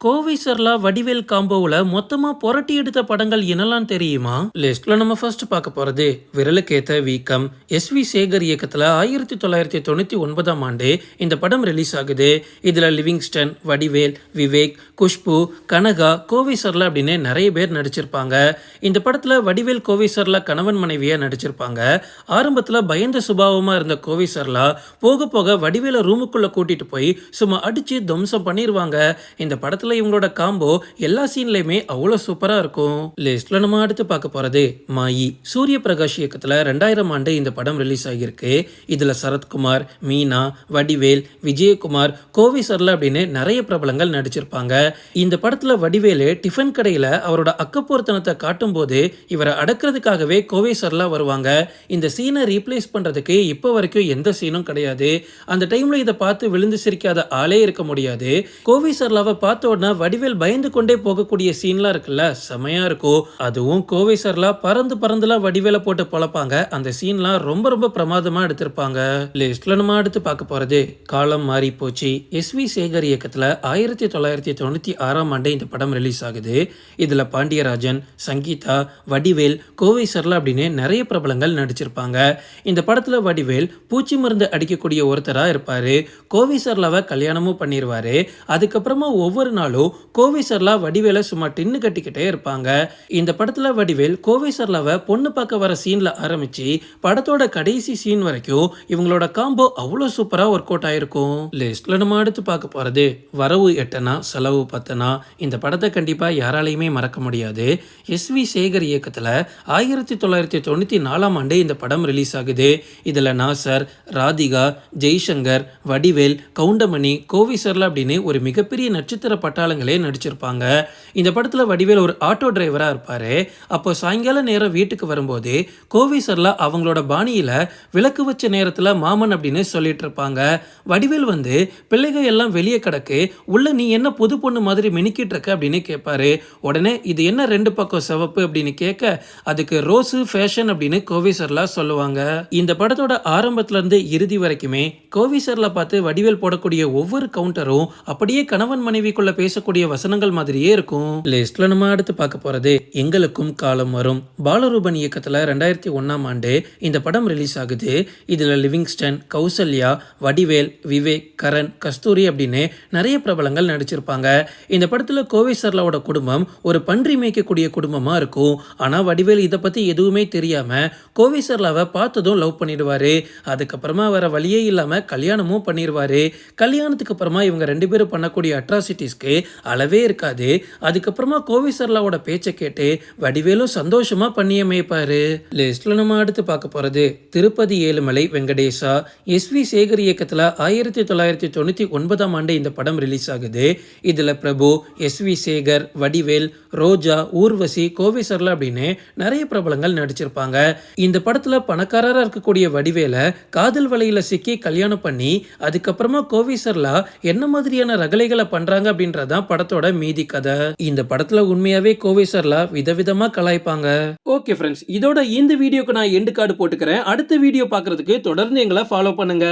கோவை சர்லா வடிவேல் காம்போவுல மொத்தமா புரட்டி எடுத்த படங்கள் என்னலாம் தெரியுமா? லிஸ்ட்ல நம்ம ஃபர்ஸ்ட் பார்க்க போறது விரலுக்கேத்த வீக்கம். எஸ்.வி. சேகர் இயக்கத்துல 1999ஆம் ஆண்டு இந்த படம் ரிலீஸ் ஆகுது. இதுல லிவிங்ஸ்டன், வடிவேல், விவேக், குஷ்பு, கனகா, கோவை சர்லா அப்படின்னு நிறைய பேர் நடிச்சிருப்பாங்க. இந்த படத்துல வடிவேல் கோவை சர்லா கணவன் மனைவியா நடிச்சிருப்பாங்க. ஆரம்பத்துல பயந்த சுபாவமா இருந்த கோவை சர்லா போக போக வடிவேல ரூமுக்குள்ள கூட்டிட்டு போய் சும்மா அடிச்சு துவம்சம் பண்ணிருவாங்க. இந்த படத்துல இவங்களோட காம்போ எல்லா சீன்லயுமே அவ்வளோ சூப்பரா இருக்கும். லிஸ்ட்ல நம்ம அடுத்து பார்க்க போறது மாயி. சூரிய பிரகாஷ் இயக்கத்துல 2000 ஆண்டு இந்த படம் ரிலீஸ் ஆகியிருக்கு. இதுல சரத்குமார், மீனா, வடிவேல், விஜயகுமார், கோவை சர்லா அப்படின்னு நிறைய பிரபலங்கள் நடிச்சிருப்பாங்க. இந்த படத்துல வடிவேலு டிஃபன் கடையில அவரோட அக்கப்போர்த்தனத்தை காட்டும் போது இவரை அடக்கிறதுக்காகவே கோவை சர்லா வருவாங்க. இந்த சீனை ரீப்ளேஸ் பண்றதுக்கு இப்போ வரைக்கும் எந்த சீனும் கிடையாது. அந்த டைம்ல இதை பார்த்து விழுந்து சிரிக்காத ஆளே இருக்க முடியாது. கோவை சர்லாவை பார்த்த உடனே வடிவேல் பயந்து கொண்டே போகக்கூடிய சீன்லாம் இருக்குல்ல, செமையா இருக்கும். அதுவும் கோவை சர்லா பறந்து பறந்துலாம் வடிவேல போட்டு பொழப்பாங்க. அந்த சீன்லாம் ரொம்ப ரொம்ப பிரமாதமா எடுத்திருப்பாங்க. லிஸ்ட்ல நம்ம அடுத்து பார்க்க போறது காலம் மாறி போச்சு. எஸ்.வி. சேகர் இயக்கத்துல 1996ஆம் ஆண்டு இந்த படம் ரிலீஸ் ஆகுது. இதுல பாண்டியராஜன், சங்கீதா, வடிவேல், கோவை சர்லா அப்படின்னு நிறைய பிரபலங்கள் நடிச்சிருப்பாங்க. இந்த படத்துல வடிவேல் பூச்சி மருந்து அடிக்கக்கூடிய ஒருத்தரா இருப்பாரு. கோவை சர்லாவை கல்யாணமும் பண்ணிடுவாரு. அதுக்கப்புறமா ஒவ்வொரு நாளும் கோவை சர்லா வடிவேல சும்மா டின்னு கட்டிக்கிட்டே இருப்பாங்க. இந்த படத்துல வடிவேல் கோவை சர்லாவை பொண்ணு பார்க்க வர சீன்ல ஆரம்பிச்சு படத்தோட கடைசி சீன் வரைக்கும் இவங்களோட காம்போ அவ்வளோ சூப்பரா ஒர்க் அவுட் ஆயிருக்கும். லிஸ்ட்ல நம்ம அடுத்து பார்க்க போறது வரவு 8 செலவு 10. இந்த படத்தை கண்டிப்பா யாராலையுமே மறக்க முடியாது. எஸ்.வி. சேகர் இயக்கத்துல 1994ஆம் ஆண்டு இந்த படம் ரிலீஸ் ஆகுது. இதுல நாசர், ராதிகா, ஜெய்சங்கர், வடிவேல், கவுண்டமணி, கோவை சர்லா அப்படின்னு ஒரு மிகப்பெரிய நட்சத்திர பட்டாளங்களே நடிச்சிருப்பாங்க. இந்த படத்துல வடிவேல் ஒரு ஆட்டோ டிரைவரா இருப்பாரு. அப்போ சாயங்கால நேரம் வீட்டுக்கு வரும்போது கோவை சர்லா அவங்களோட பாணியில விளக்கு வச்ச நேரத்துல மாமன் அப்படின்னு சொல்லிட்டு இருப்பாங்க. வடிவேல் வந்து பிள்ளைகள் எல்லாம் வெளியே கிடக்கு, உள்ள நீ என்ன புது பொண்ணு மாதிரி மினுக்கிட்டு இருக்க அப்படின்னு கேட்பாரு. உடனே இது என்ன ரெண்டு பக்கம் சிவப்பு அப்படின்னு கேட்க அதுக்கு ரோஸு ஃபேஷன் அப்படின்னு கோவை சர்லா சொல்லுவாங்க. இந்த படத்தோட ஆரம்பத்துல இருந்து இறுதி வரைக்குமே கோவை சர்லா பார்த்து வடிவேல் போடக்கூடிய ஒவ்வொரு கவுண்டரும் அப்படியே கணவன் மனைவிக்குள்ள பேசக்கூடிய வசனங்கள் மாதிரியே இருக்கும். லிஸ்ட்ல நம்ம அடுத்து பார்க்க போறது எங்களுக்கும் காலம் வரும். பாலரூபன் இயக்கத்துல 2001ஆம் ஆண்டு இந்த படம் ரிலீஸ் ஆகுது. இதுல லிவிங்ஸ்டன், கௌசல்யா, வடிவேல், விவேக், கரண், கஸ்தூரி அப்படின்னு நிறைய பிரபலங்கள் நடிச்சிருப்பாங்க. இந்த படத்துல கோவை சர்லாவோட குடும்பம் ஒரு பன்றி மேய்க்கக்கூடிய குடும்பமா இருக்கும். ஆனா வடிவேல் இதை பத்தி எதுவுமே தெரியாம கோவை சர்லாவை பார்த்ததும் லவ் பண்ணிடுவாரு. அதுக்கப்புறமா வர வழியே இல்லாம கல்யாணமும் பண்ணிடுவாரு. கல்யாணத்துக்கு அப்புறமா இவங்க ரெண்டு பேரும் பண்ணக்கூடிய அட்ராசிட்டிஸ்க்கு அளவே இருக்காது. அதுக்கப்புறமா கோவை சர்லாவோட பேச்சை கேட்டு வடிவேலும் சந்தோஷமா பண்ணிய மேய்ப்பாரு. லிஸ்ட்ல நம்ம அடுத்து பார்க்க போறது திருப்பதி ஏழுமலை வெங்கடேசா. எஸ்.வி. சேகர் இயக்கத்துல 1999ஆம் ஆண்டு இந்த படம் ரிலீஸ் ஆகுது. இதுல பிரபு, எஸ்.வி. சேகர், வடிவேல், ரோஜா, ஊர்வசி, கோவை சர்லா அப்படின்னு நிறைய பிரபலங்கள் நடிச்சிருப்பாங்க. இந்த படத்துல பணக்காரரா இருக்கக்கூடிய வடிவேல காதல் வலையில சிக்கி கல்யாணம் பண்ணி அதுக்கப்புறமா கோவை சர்லா என்ன மாதிரியான ரகலைகளை பண்றாங்க அப்படின்றதான் படத்தோட மீதி கதை. இந்த படத்துல உண்மையாவே கோவை சர்லா விதவிதமா கலாய்ப்பாங்க. ஓகே ஃப்ரெண்ட்ஸ், இதோட இந்த வீடியோக்கு நான் எண்டு கார்டு போட்டுக்கிறேன். அடுத்த வீடியோ பார்க்கிறதுக்கு தொடர்ந்து எங்களை ஃபாலோ பண்ணுங்க.